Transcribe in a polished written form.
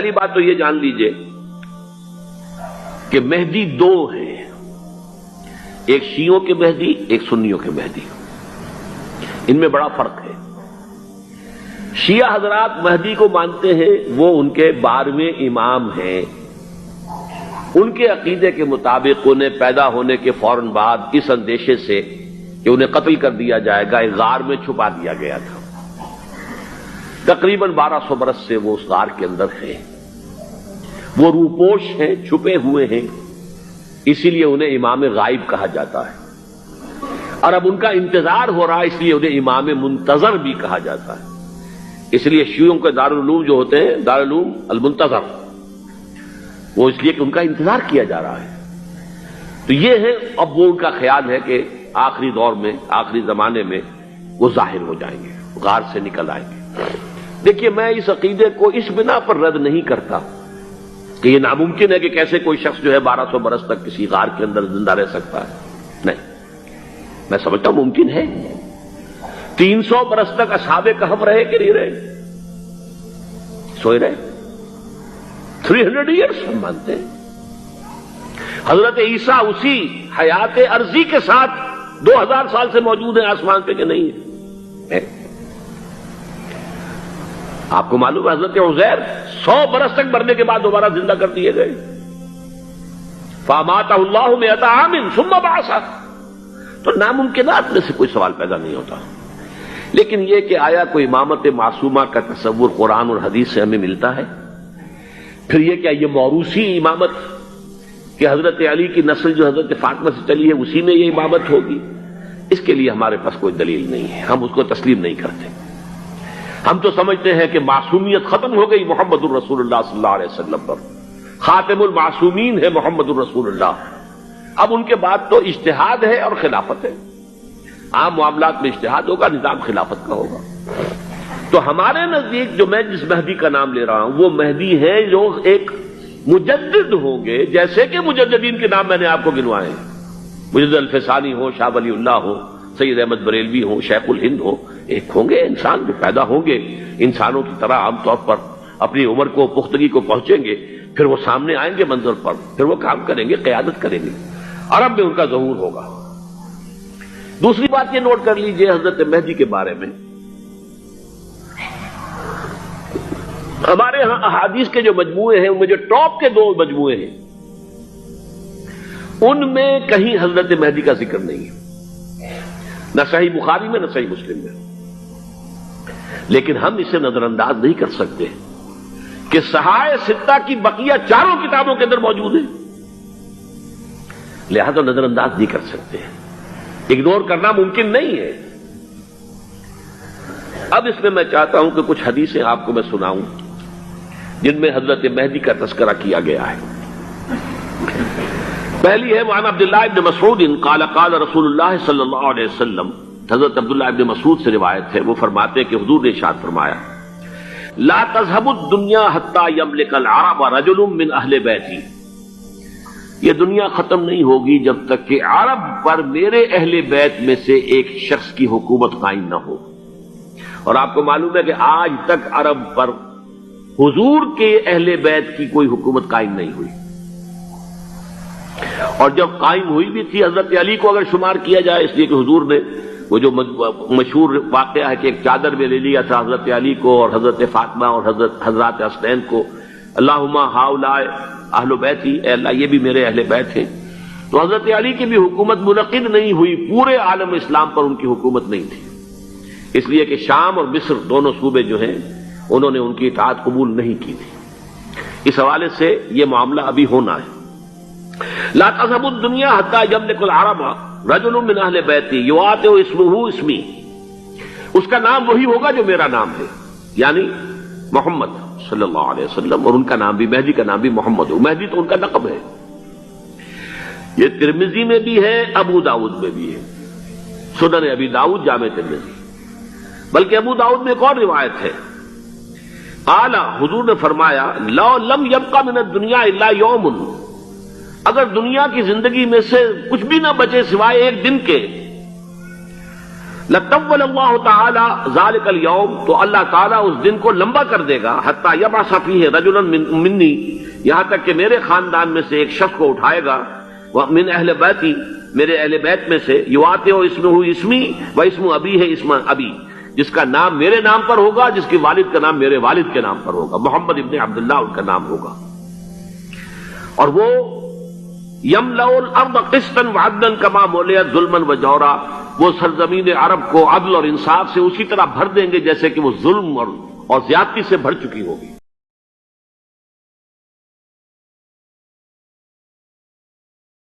پہلی بات تو یہ جان لیجئے کہ مہدی دو ہیں، ایک شیعوں کے مہدی، ایک سنیوں کے مہدی، ان میں بڑا فرق ہے۔ شیعہ حضرات مہدی کو مانتے ہیں، وہ ان کے 12ویں امام ہیں، ان کے عقیدے کے مطابق انہیں پیدا ہونے کے فوراً بعد اس اندیشے سے کہ انہیں قتل کر دیا جائے گا ایک غار میں چھپا دیا گیا تھا۔ تقریباً 1200 برس سے وہ اس غار کے اندر ہیں، وہ روپوش ہیں، چھپے ہوئے ہیں، اسی لیے انہیں امام غائب کہا جاتا ہے، اور اب ان کا انتظار ہو رہا ہے، اس لیے انہیں امام منتظر بھی کہا جاتا ہے۔ اس لیے شیعوں کے دارالعلوم جو ہوتے ہیں دارالعلوم المنتظر، وہ اس لیے کہ ان کا انتظار کیا جا رہا ہے۔ تو یہ ہے، اب وہ ان کا خیال ہے کہ آخری دور میں، آخری زمانے میں وہ ظاہر ہو جائیں گے، غار سے نکل آئیں گے۔ دیکھیے، میں اس عقیدے کو اس بنا پر رد نہیں کرتا کہ یہ ناممکن ہے کہ کیسے کوئی شخص جو ہے 1200 برس تک کسی غار کے اندر زندہ رہ سکتا ہے، نہیں، میں سمجھتا ہوں ممکن ہے۔ 300 برس تک اصحاب کہف رہے کہ نہیں رہے؟ سوئے رہے، 300 ایئرس ہم مانتے ہیں۔ حضرت عیسیٰ اسی حیات عرضی کے ساتھ 2000 سال سے موجود ہیں آسمان پہ کہ نہیں ہے؟ آپ کو معلوم ہے حضرت عزیر 100 برس تک مرنے کے بعد دوبارہ زندہ کر دیے گئے، فَأَمَاتَهُ اللَّهُ مِئَةَ عَامٍ ثُمَّ بَعَثَهُ۔ تو ناممکنات میں سے کوئی سوال پیدا نہیں ہوتا۔ لیکن یہ کہ آیا کوئی امامت معصومہ کا تصور قرآن اور حدیث سے ہمیں ملتا ہے؟ پھر یہ کیا یہ موروثی امامت کہ حضرت علی کی نسل جو حضرت فاطمہ سے چلی ہے اسی میں یہ امامت ہوگی؟ اس کے لیے ہمارے پاس کوئی دلیل نہیں ہے، ہم اس کو تسلیم نہیں کرتے۔ ہم تو سمجھتے ہیں کہ معصومیت ختم ہو گئی محمد الرسول اللہ صلی اللہ علیہ وسلم پر، خاتم المعصومین ہے محمد الرسول اللہ۔ اب ان کے بعد تو اجتہاد ہے اور خلافت ہے، عام معاملات میں اجتہاد ہوگا، نظام خلافت کا ہوگا۔ تو ہمارے نزدیک جو میں جس مہدی کا نام لے رہا ہوں وہ مہدی ہیں جو ایک مجدد ہوں گے، جیسے کہ مجددین کے نام میں نے آپ کو گنوائے ہیں، مجدد الفسانی ہو، شاہ ولی اللہ ہو، سید احمد بریلوی ہو، شیخ الہند ہو، ایک ہوں گے انسان جو پیدا ہوں گے انسانوں کی طرح، عام طور پر اپنی عمر کو، پختگی کو پہنچیں گے، پھر وہ سامنے آئیں گے منظر پر، پھر وہ کام کریں گے، قیادت کریں گے، عرب میں ان کا ظہور ہوگا۔ دوسری بات یہ نوٹ کر لیجئے حضرت مہدی کے بارے میں، ہمارے ہاں احادیث کے جو مجموعے ہیں ان میں جو ٹاپ کے 2 مجموعے ہیں ان میں کہیں حضرت مہدی کا ذکر نہیں ہے، نہ صحیح بخاری میں نہ صحیح مسلم میں۔ لیکن ہم اسے نظر انداز نہیں کر سکتے کہ صحائح ستہ کی بقیہ 4 کتابوں کے اندر موجود ہیں، لہذا نظر انداز نہیں کر سکتے، اگنور کرنا ممکن نہیں ہے۔ اب اس میں چاہتا ہوں کہ کچھ حدیثیں آپ کو میں سناؤں جن میں حضرت مہدی کا تذکرہ کیا گیا ہے۔ پہلی ہے وعن عبداللہ ابن مسعود قال قال رسول اللہ صلی اللہ علیہ وسلم، حضرت عبداللہ ابن مسعود سے روایت ہے، وہ فرماتے ہیں کہ حضور نے ارشاد فرمایا لا تذهب الدنيا حتى يملك العرب رجل من اہل بیتی، یہ دنیا ختم نہیں ہوگی جب تک کہ عرب پر میرے اہل بیت میں سے ایک شخص کی حکومت قائم نہ ہو۔ اور آپ کو معلوم ہے کہ آج تک عرب پر حضور کے اہل بیت کی کوئی حکومت قائم نہیں ہوئی، اور جب قائم ہوئی بھی تھی حضرت علی کو اگر شمار کیا جائے، اس لیے کہ حضور نے وہ جو مشہور واقعہ ہے کہ ایک چادر میں لے لیا تھا حضرت علی کو اور حضرت فاطمہ اور حضرات حسنین کو، اللہم ہؤلاء اہل بیتی، اے اللہ یہ بھی میرے اہل بیت ہیں۔ تو حضرت علی کی بھی حکومت منعقد نہیں ہوئی، پورے عالم اسلام پر ان کی حکومت نہیں تھی، اس لیے کہ شام اور مصر دونوں صوبے جو ہیں انہوں نے ان کی اطاعت قبول نہیں کی تھی۔ اس حوالے سے یہ معاملہ ابھی ہونا ہے۔ لا تذهب الدنيا حتى يملك العرب رجل من اہل بیتی یواطئ اسمہ اسمی، اس کا نام وہی ہوگا جو میرا نام ہے، یعنی محمد صلی اللہ علیہ وسلم، اور ان کا نام بھی، مہدی کا نام بھی محمد ہو، مہدی تو ان کا لقب ہے۔ یہ ترمذی میں بھی ہے، ابو داؤد میں بھی ہے، سنن ابی داؤد، جامع ترمذی، بلکہ ابو داؤد میں ایک اور روایت ہے، قال، حضور نے فرمایا لو لم يبق من الدنيا الا يوم، اگر دنیا کی زندگی میں سے کچھ بھی نہ بچے سوائے ایک دن کے، لطول اللہ تعالی ذالک الیوم، تو اللہ تعالیٰ اس دن کو لمبا کر دے گا، حتی یبعث فیہ رجلا منی، یہاں تک کہ میرے خاندان میں سے ایک شخص کو اٹھائے گا، من اہل بیتی، میرے اہل بیت میں سے، یواطئ اسمہ اسمی و اسم ابی ہے اسم ابی، جس کا نام میرے نام پر ہوگا، جس کی والد کا نام میرے والد کے نام پر ہوگا، محمد ابن عبداللہ ان کا نام ہوگا، اور وہ یملأ الارض قسطا وعدلا کما ملئت ظلما وجورا، وہ سرزمین عرب کو عدل اور انصاف سے اسی طرح بھر دیں گے جیسے کہ وہ ظلم اور زیادتی سے بھر چکی ہوگی۔